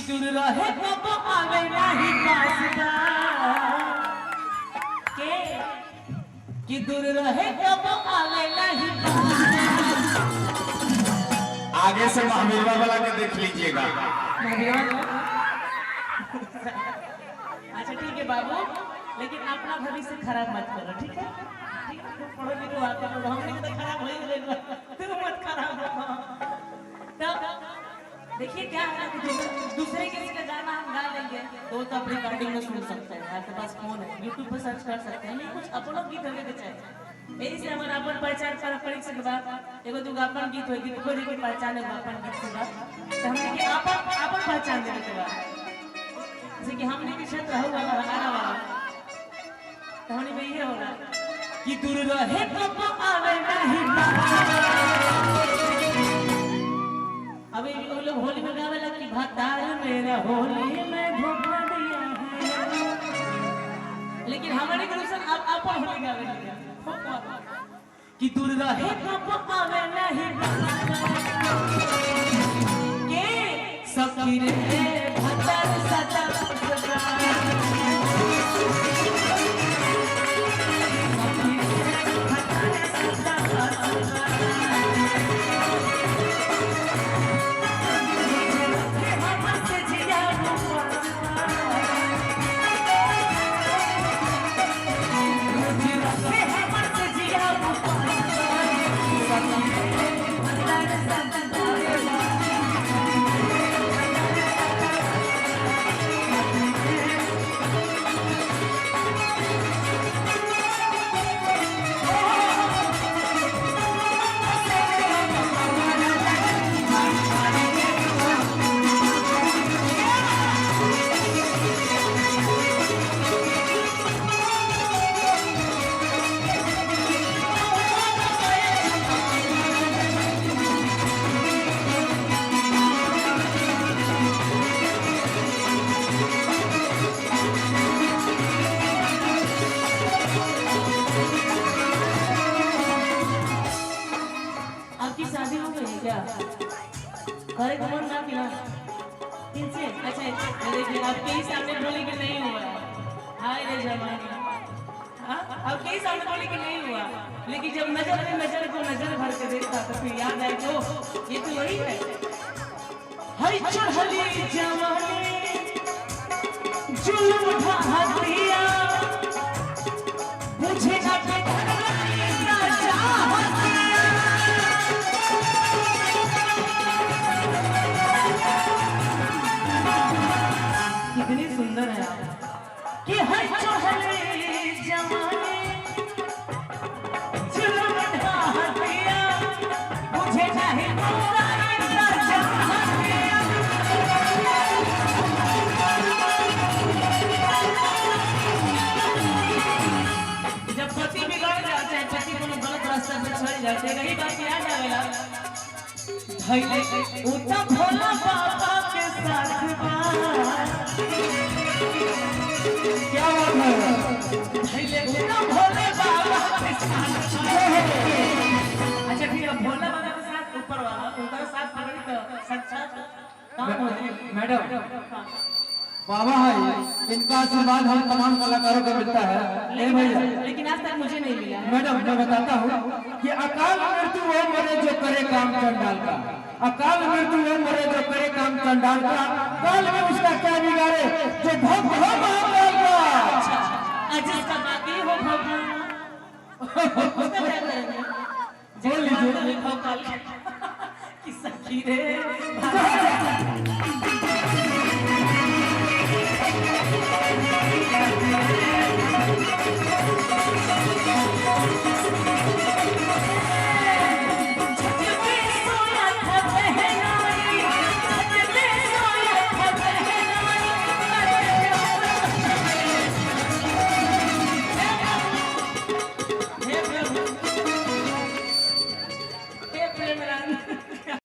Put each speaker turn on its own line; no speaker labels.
दूर रहे कब आवे नहीं पासदा के कि दूर रहे कब आवे नहीं पासदा।
आगे से महावीरवा वाला के देख लीजिएगा।
अच्छा ठीक है बाबू, लेकिन अपना भविष्य खराब मत करो, ठीक है? पढ़ो लिखो आते हो, हमने तो खराब हो ही गए, तुम मत खराब हो। तब देखिए क्या है कि दूसरे किसी का गाना हम गा लेंगे तो अपनी रिकॉर्डिंग में सुन सकते हैं। आपके पास फोन है, यूट्यूब पर सर्च कर सकते हैं, लेकिन कुछ अपनों गीत होने के चाहिए। यही से हमारा अपन पहचान परीक्षा के बाद एगो जो अपन गीत होगी तो कोई की पहचान है अपन गीत के बाद तो हमने कि अपन पहचान देने के बाद जैसे कि हमने के क्षेत्र होगा हमारा वाला तो हमने में ये होगा कि दूर रहे कब आवे नहीं। अभी वो लोग होली में गावे लग कि भतार मेरा होली में धोखा दिया है, लेकिन हमारे गुरुसन अब अपन होली गावे लग कि दूर रहे कब आवे नहीं के सखी रे भतार सदा घर का मन ना किया किनसे अच्छा देखिए अब कई सामने बोले कि नहीं हुआ हाय रे जमाना अब कई सामने बोले कि नहीं हुआ, लेकिन जब नजर में नजर को नजर भर के देखता तो फिर याद आए तो ये तो यही है हाय चढ़ली जवानी जुल्म ढा दिया मुझे ना कितनी सुंदर है आप कि हर चढ़ले जवानी जुल्म ढा दिया मुझे नहीं पता इतना जहानिया। जब पति बिगड़ जाते हैं, पति को गलत रास्ते पे चल जाते हैं, यही बात याद आवेला धैले उता भोला बाबा के साथ क्या बात है धैले उता भोले बाबा के साथ। अच्छा ठीक है, भोला बाबा के साथ ऊपर वाला उनका साथ पकड़ी तो साक्षात काम हो जाए।
मैडम बाबा है, इनका आशीर्वाद हम तमाम कलाकारों को मिलता है।
लेकिन आज तक मुझे नहीं मिला।
मैडम मैं बताता हूँ कि अकाल मृत्यु वो मरे जो करे काम चंडाल का, अकाल मृत्यु वो मरे जो करे काम चंडाल का, काल में उसका क्या बिगाड़े जो भक्त हो महाकाल का।
जिसका बाकी हो भगवान उसका क्या करेंगे
बोल लीजिए
भगवान की सखी रे